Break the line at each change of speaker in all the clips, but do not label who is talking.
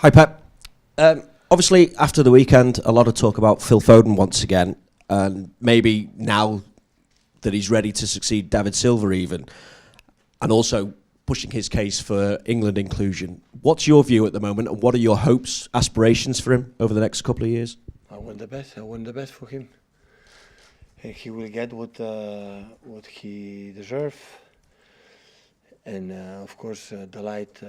Hi, Pep. Obviously, after the weekend, a lot of talk about Phil Foden once again, and maybe now that he's ready to succeed David Silva even, and also pushing his case for England inclusion. What's your view at the moment, and what are your hopes, aspirations for him over the next couple of years?
I want the best. I want the best for him. He will get what he deserves, and of course, delight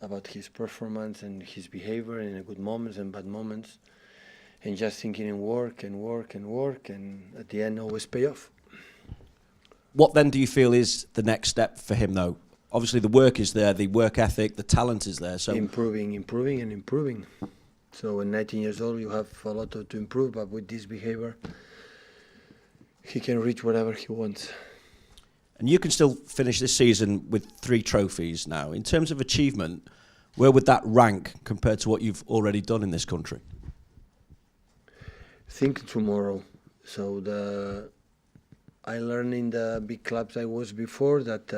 about his performance and his behavior in good moments and bad moments, and just thinking and work and work and work, and at the end, always pay off.
What then do you feel is the next step for him, though? Obviously, the work is there, the work ethic, the talent is there. So
improving. So at 19 years old, you have a lot to improve, but with this behavior, he can reach whatever he wants.
And you can still finish this season with 3 trophies now. In terms of achievement, where would that rank compared to what you've already done in this country?
Think tomorrow. So I learned in the big clubs I was before that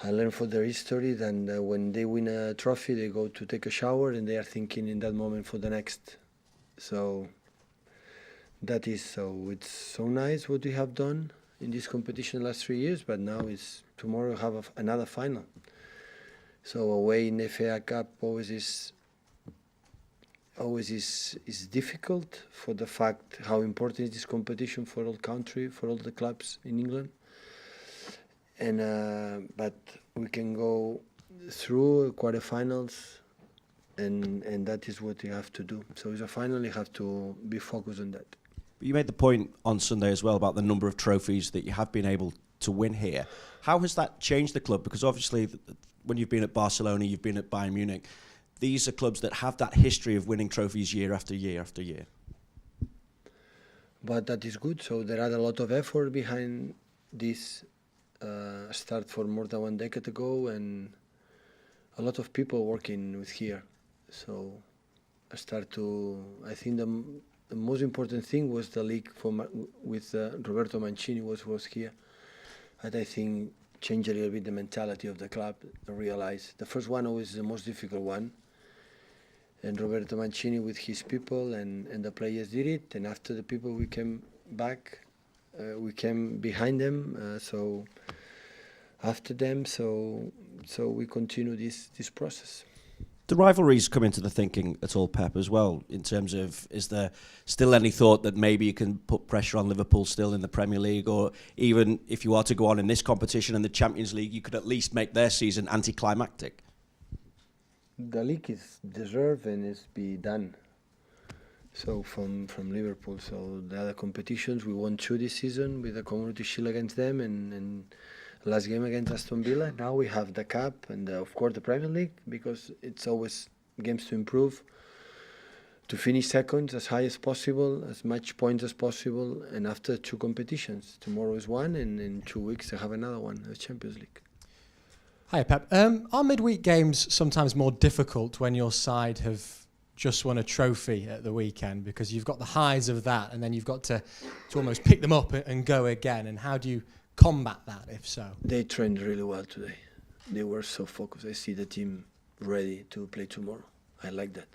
I learned for their history. Then when they win a trophy, they go to take a shower and they are thinking in that moment for the next. So that is so. It's so nice what we have done in this competition the last 3 years, but now it's tomorrow have another final. So away in the FA Cup always is difficult for the fact how important is this competition for all country, for all the clubs in England. And but we can go through quarterfinals, and that is what you have to do. So it's a final, you have to be focused on that.
You made the point on Sunday as well about the number of trophies that you have been able to win here. How has that changed the club? Because obviously, when you've been at Barcelona, you've been at Bayern Munich, these are clubs that have that history of winning trophies year after year after year.
But that is good. So there are a lot of effort behind this start for more than 1 decade ago, and a lot of people working with here. So I think the most important thing was the league with Roberto Mancini was here. And I think changed a little bit the mentality of the club. I realized the first one always is the most difficult one. And Roberto Mancini with his people and the players did it. And after the people, we came back. We came behind them. So after them, so we continue this process.
The rivalries come into the thinking at all, Pep, as well, in terms of, is there still any thought that maybe you can put pressure on Liverpool still in the Premier League, or even if you are to go on in this competition and the Champions League, you could at least make their season anticlimactic?
The league is deserved and is be done. So from Liverpool, so the other competitions, we won 2 this season with the Community Shield against them and last game against Aston Villa. Now we have the Cup and of course the Premier League, because it's always games to improve, to finish second as high as possible, as much points as possible, and after 2 competitions. Tomorrow is one, and in 2 weeks I have another one, the Champions League.
Hi, Pep. Are midweek games sometimes more difficult when your side have just won a trophy at the weekend, because you've got the highs of that and then you've got to almost pick them up and go again? And how do you combat that, if so?
They trained really well today. They were so focused. I see the team ready to play tomorrow. I like that.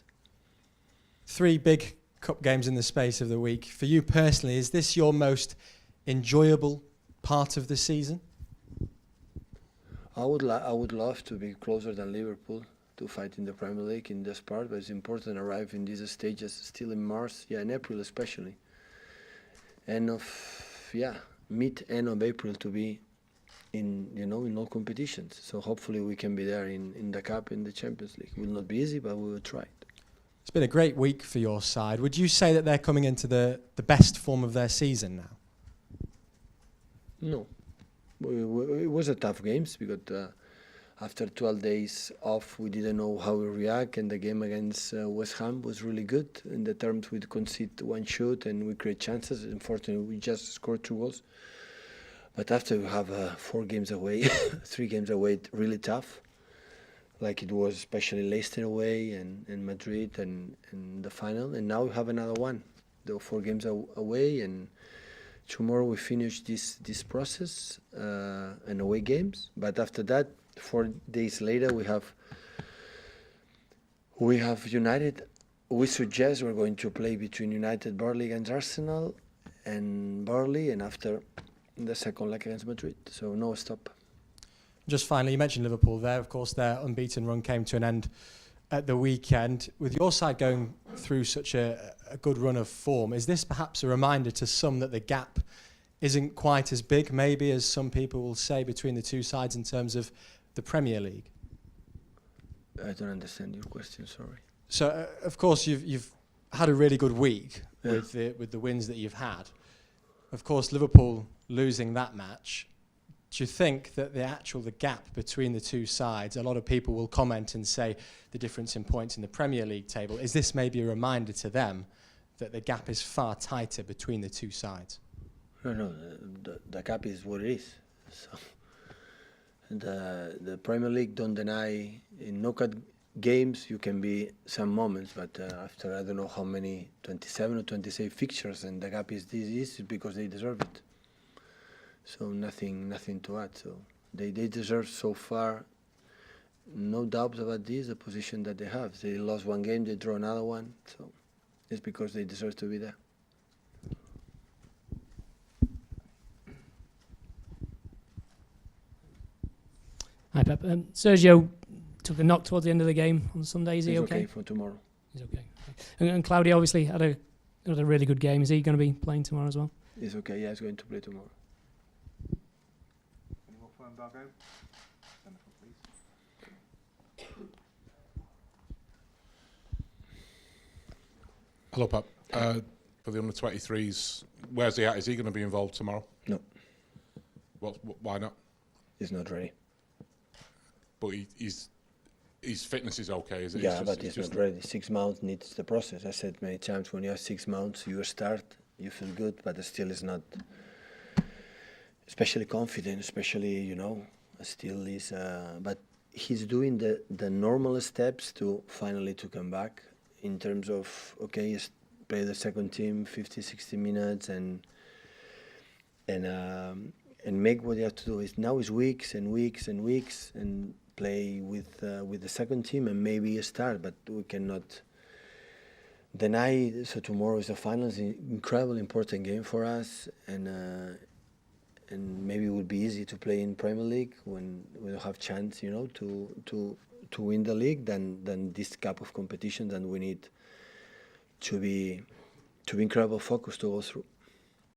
3
big cup games in the space of the week. For you personally, is this your most enjoyable part of the season?
I would love to be closer than Liverpool to fight in the Premier League in this part, but it's important to arrive in these stages still in March, in April especially. End of April to be in all competitions. So hopefully we can be there in the Cup, in the Champions League. It will not be easy, but we will try it.
It's been a great week for your side. Would you say that they're coming into the best form of their season now?
No. It was a tough games because after 12 days off, we didn't know how we react, and the game against West Ham was really good. In the terms, we concede 1 shot and we create chances. Unfortunately, we just scored 2 goals. But after we have 4 games away, 3 games away, really tough. Like it was especially Leicester away and Madrid and the final. And now we have another one. There were 4 games away, and tomorrow we finish this process and away games. But after that, 4 days later, we have We have United. We suggest we're going to play between United, Burnley against Arsenal, and Burnley, and after the second leg against Madrid. So no stop.
Just finally, you mentioned Liverpool there. Of course, their unbeaten run came to an end at the weekend. With your side going through such a good run of form, is this perhaps a reminder to some that the gap isn't quite as big, maybe, as some people will say, between the two sides in terms of the Premier League?
I don't understand your question, sorry.
So, of course, you've had a really good week
Yeah.
with the wins that you've had. Of course, Liverpool losing that match. Do you think that the gap between the two sides, a lot of people will comment and say the difference in points in the Premier League table, is this maybe a reminder to them that the gap is far tighter between the two sides?
No, the gap is what it is. So the Premier League don't deny in knockout games you can be some moments, but after I don't know how many 27 or 26 fixtures, and the gap is this is because they deserve it. So nothing to add. So they deserve so far. No doubts about this. The position that they have. They lost one game, they draw another one. So it's because they deserve to be there.
Hi, Pep. Sergio took a knock towards the end of the game on Sunday. Is he
He's
okay?
for tomorrow.
He's okay. And Claudio obviously had a really good game. Is he going to be playing tomorrow as well?
He's okay. Yeah, he's going to play tomorrow.
Any more for embargo? Stand up, please.
Hello, Pep. For the under-23s, where's he at? Is he going to be involved tomorrow?
No,
Why not?
he's not ready.
But his fitness is okay, is it?
Yeah, but he's not ready. 6 months needs the process. I said many times, when you have 6 months, you start, you feel good, but still is not especially confident, especially, still is, but he's doing the normal steps to finally to come back in terms of, okay, he's play the second team 50, 60 minutes and make what you have to do. Now is weeks and weeks and weeks and play with the second team and maybe start, but we cannot deny. So tomorrow is the final. It's an incredibly important game for us, and maybe it will be easy to play in Premier League when we don't have chance, to win the league. Than this cup of competition, and we need to be incredibly focused to go through.